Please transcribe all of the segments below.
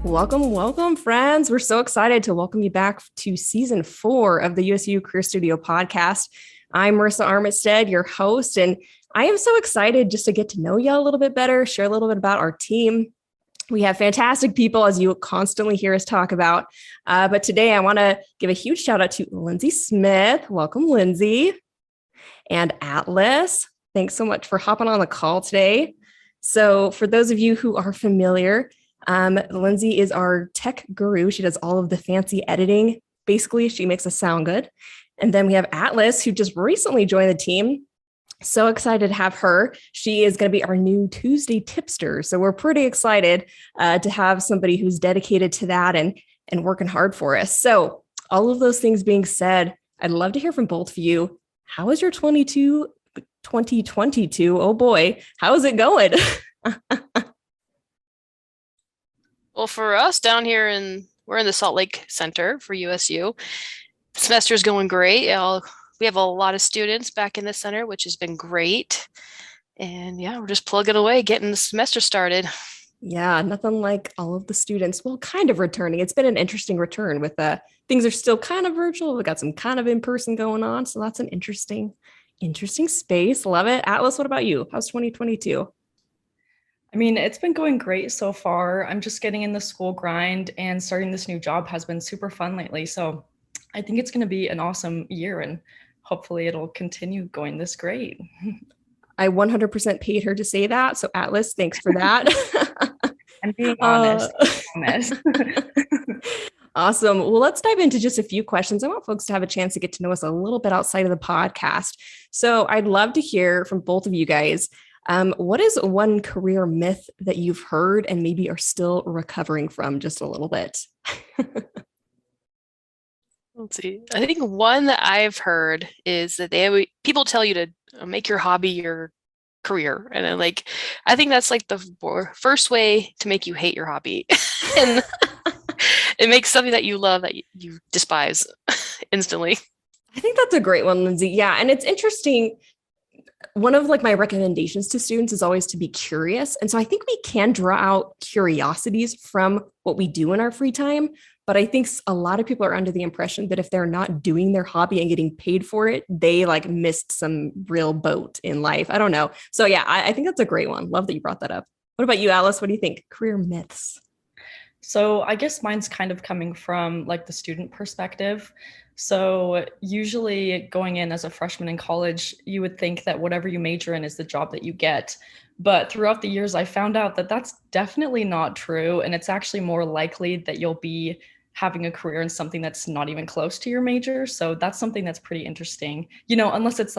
Welcome, welcome, friends. We're so excited to welcome you back to season 4 of the USU Career Studio podcast. I'm Marissa Armitstead, your host, and I am so excited just to get to know you a little bit better, share a little bit about our team. We have fantastic people, as you constantly hear us talk about. But today I want to give a huge shout out to Lindsay Smith. Welcome, Lindsay. And Atlas. Thanks so much for hopping on the call today. So for those of you who are familiar, Lindsay is our tech guru. She does all of the fancy editing. Basically, she makes us sound good. And then we have Atlas, who just recently joined the team. So excited to have her. She is going to be our new Tuesday tipster. So we're pretty excited to have somebody who's dedicated to that and working hard for us. So all of those things being said, I'd love to hear from both of you. How is your 2022? Oh boy, how is it going? Well, for us down here we're in the Salt Lake Center for USU. The semester's going great. We have a lot of students back in the center, which has been great. And yeah, we're just plugging away, getting the semester started. Yeah, nothing like all of the students, well, kind of returning. It's been an interesting return with things are still kind of virtual. We've got some kind of in-person going on. So that's an interesting space. Love it. Atlas, what about you? How's 2022? I mean, it's been going great so far. I'm just getting in the school grind, and starting this new job has been super fun lately. So I think it's going to be an awesome year, and hopefully it'll continue going this great. I 100% paid her to say that. So Atlas, thanks for that. I'm being honest. Awesome. Well, let's dive into just a few questions. I want folks to have a chance to get to know us a little bit outside of the podcast. So I'd love to hear from both of you guys. What is one career myth that you've heard and maybe are still recovering from just a little bit? Let's see. I think one that I've heard is that people tell you to make your hobby your career. And I think that's like the first way to make you hate your hobby. And it makes something that you love that you despise instantly. I think that's a great one, Lindsay. Yeah. And it's interesting. One of my recommendations to students is always to be curious. And so I think we can draw out curiosities from what we do in our free time. But I think a lot of people are under the impression that if they're not doing their hobby and getting paid for it, they missed some real boat in life. I don't know. So yeah, I think that's a great one. Love that you brought that up. What about you, Alice? What do you think? Career myths. So I guess mine's kind of coming from the student perspective. So usually going in as a freshman in college, you would think that whatever you major in is the job that you get. But throughout the years, I found out that that's definitely not true. And it's actually more likely that you'll be having a career in something that's not even close to your major. So that's something that's pretty interesting, unless it's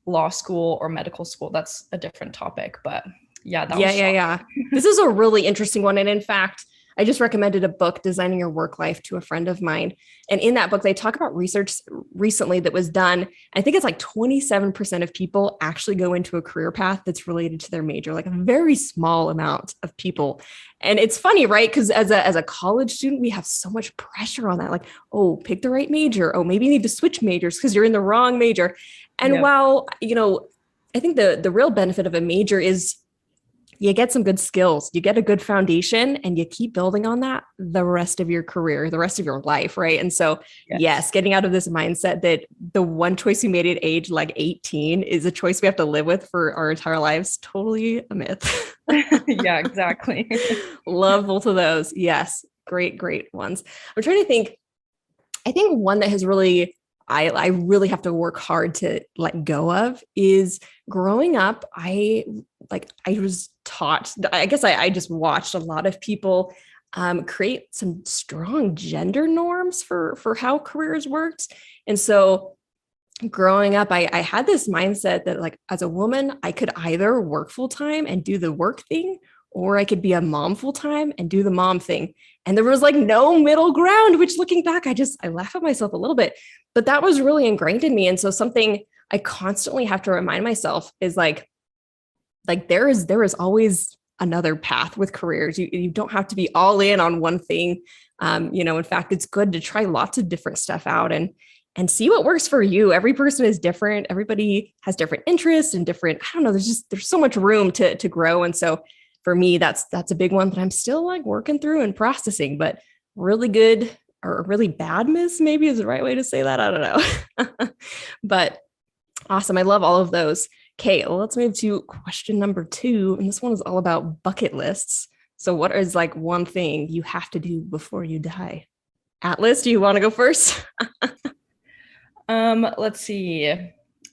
law school or medical school. That's a different topic. But yeah, Yeah. This is a really interesting one. And in fact, I just recommended a book, Designing Your Work Life, to a friend of mine. And in that book, they talk about research recently that was done. I think it's 27% of people actually go into a career path that's related to their major, a very small amount of people. And it's funny, right? Because as a college student, we have so much pressure on that. Oh, pick the right major. Oh, maybe you need to switch majors because you're in the wrong major. And while, I think the real benefit of a major is you get some good skills, you get a good foundation, and you keep building on that the rest of your career, the rest of your life, right? And so, yes, getting out of this mindset that the one choice you made at age 18 is a choice we have to live with for our entire lives, totally a myth. Yeah, exactly. Love both of those. Yes, great ones. I'm trying to think. I think one that has really I really have to work hard to let go of is growing up. I was taught, I guess I just watched a lot of people create some strong gender norms for how careers worked. And so growing up, I had this mindset that as a woman, I could either work full time and do the work thing, or I could be a mom full time and do the mom thing. And there was no middle ground, which looking back, I laugh at myself a little bit, but that was really ingrained in me. And so something I constantly have to remind myself is there is always another path with careers. You don't have to be all in on one thing. In fact, it's good to try lots of different stuff out and see what works for you. Every person is different. Everybody has different interests and different, I don't know, there's so much room to grow. And so for me, that's a big one that I'm still like working through and processing, but really good or really bad miss maybe is the right way to say that. I don't know. But awesome. I love all of those. Okay, well, let's move to question number 2. And this one is all about bucket lists. So what is like one thing you have to do before you die? Atlas, do you want to go first? Let's see.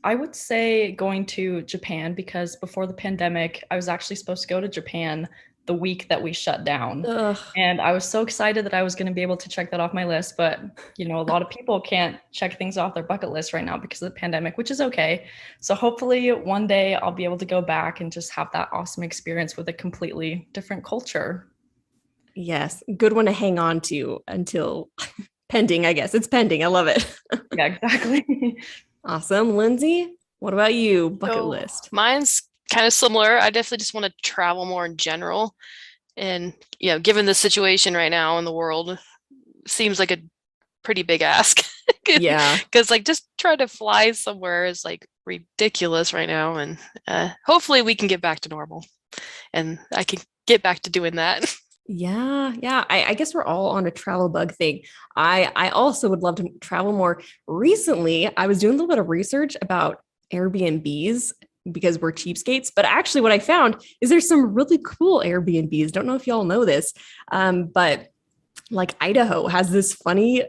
I would say going to Japan, because before the pandemic, I was actually supposed to go to Japan the week that we shut down. Ugh. And I was so excited that I was going to be able to check that off my list. But, a lot of people can't check things off their bucket list right now because of the pandemic, which is okay. So hopefully one day I'll be able to go back and just have that awesome experience with a completely different culture. Yes, good one to hang on to until pending, I guess. It's pending. I love it. Yeah, exactly. Awesome. Lindsay, what about you? Bucket So list. mine's kind of similar. I definitely just want to travel more in general. And, given the situation right now in the world, seems like a pretty big ask. Yeah. Because just try to fly somewhere is like ridiculous right now. And hopefully we can get back to normal and I can get back to doing that. Yeah. I guess we're all on a travel bug thing. I also would love to travel more. Recently, I was doing a little bit of research about Airbnbs because we're cheapskates. But actually, what I found is there's some really cool Airbnbs. Don't know if y'all know this, but like Idaho has this funny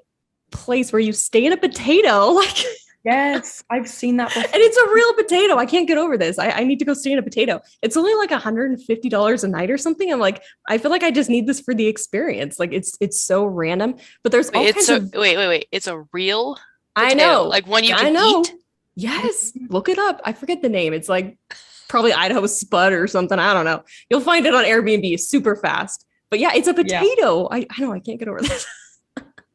place where you stay in a potato, like. Yes, I've seen that before. And it's a real potato. I can't get over this. I need to go stay in a potato. It's only like $150 a night or something. I'm like, I feel like I just need this for the experience. Like it's so random. But there's all kinds of. Wait. It's a real I potato, know. like one you I can know. eat. Yes, look it up. I forget the name. It's like probably Idaho Spud or something. I don't know. You'll find it on Airbnb super fast. But yeah, it's a potato. I know. I can't get over this.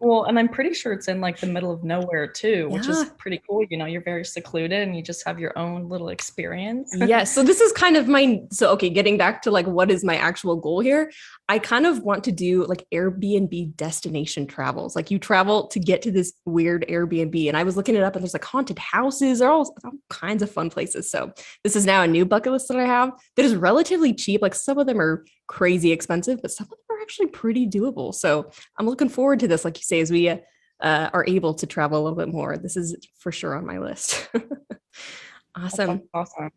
Well, and I'm pretty sure it's in like the middle of nowhere too, which is Yeah. pretty cool. You're very secluded and you just have your own little experience. Yes. So this is kind of okay, getting back to like what is my actual goal here? I kind of want to do like Airbnb destination travels. Like you travel to get to this weird Airbnb. And I was looking it up and there's like haunted houses, there are all kinds of fun places. So this is now a new bucket list that I have that is relatively cheap. Like some of them are crazy expensive, but some of them are actually pretty doable. So I'm looking forward to this, like you say, as we are able to travel a little bit more. This is for sure on my list. Awesome. Awesome.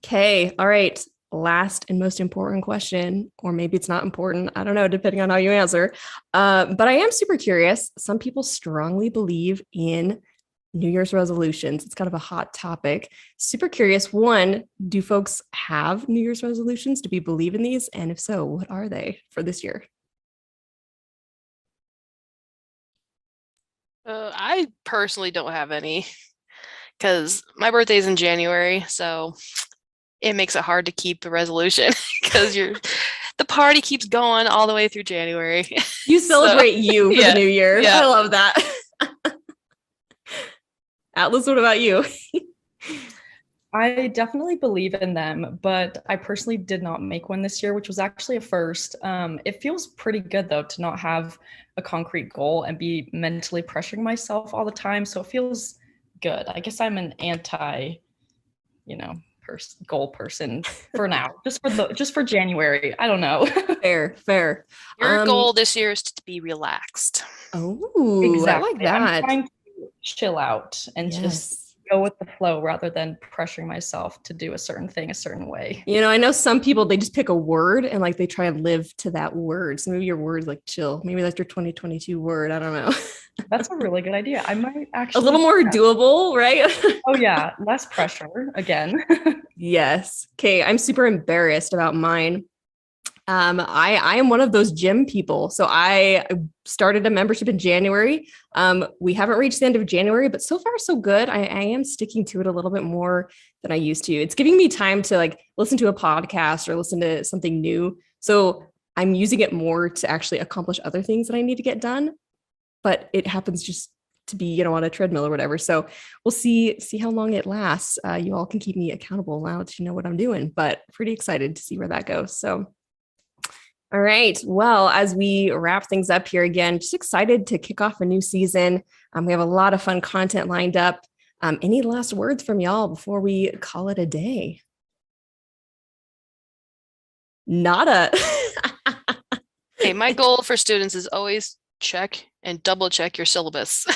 Okay. All right. Last and most important question, or maybe it's not important. I don't know, depending on how you answer. But I am super curious. Some people strongly believe in New Year's resolutions. It's kind of a hot topic. Super curious. One, do folks have New Year's resolutions? Do we believe in these? And if so, what are they for this year? I personally don't have any because my birthday is in January, so it makes it hard to keep the resolution because the party keeps going all the way through January. You celebrate you for the new year. Yeah. I love that. Atlas, what about you? I definitely believe in them, but I personally did not make one this year, which was actually a first. It feels pretty good though to not have a concrete goal and be mentally pressuring myself all the time. So it feels good. I guess I'm an anti, goal person for now, just for January. I don't know. Fair. Your goal this year is to be relaxed. Oh, Exactly. I like that. I'm trying to chill out and just go with the flow rather than pressuring myself to do a certain thing a certain way. I know some people, they just pick a word and like they try and live to that word. So maybe your word's like chill. Maybe that's your 2022 word. I don't know. That's a really good idea. I might actually A little more doable, right? Oh yeah, less pressure again. Yes. Okay. I'm super embarrassed about mine. I am one of those gym people. So I started a membership in January. We haven't reached the end of January, but so far so good. I am sticking to it a little bit more than I used to. It's giving me time to like listen to a podcast or listen to something new. So I'm using it more to actually accomplish other things that I need to get done. But it happens just to be, on a treadmill or whatever. So we'll see how long it lasts. You all can keep me accountable now that you know what I'm doing, but pretty excited to see where that goes. So all right. Well, as we wrap things up here again, just excited to kick off a new season. We have a lot of fun content lined up. Any last words from y'all before we call it a day? Nada. Hey, my goal for students is always check and double check your syllabus.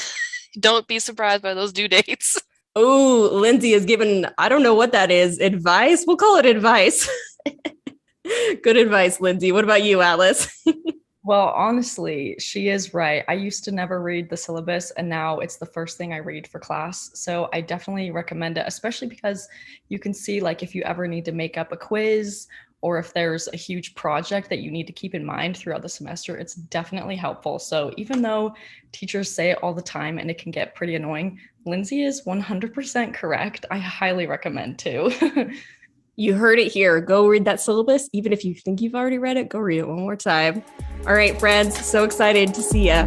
Don't be surprised by those due dates. Oh, Lindsay has given, I don't know what that is, advice? We'll call it advice. Good advice, Lindsay. What about you, Atlas? Well, honestly, she is right. I used to never read the syllabus, and now it's the first thing I read for class. So I definitely recommend it, especially because you can see, like, if you ever need to make up a quiz or if there's a huge project that you need to keep in mind throughout the semester, it's definitely helpful. So even though teachers say it all the time and it can get pretty annoying, Lindsay is 100% correct. I highly recommend too. You heard it here. Go read that syllabus. Even if you think you've already read it, go read it one more time. All right, friends. So excited to see you.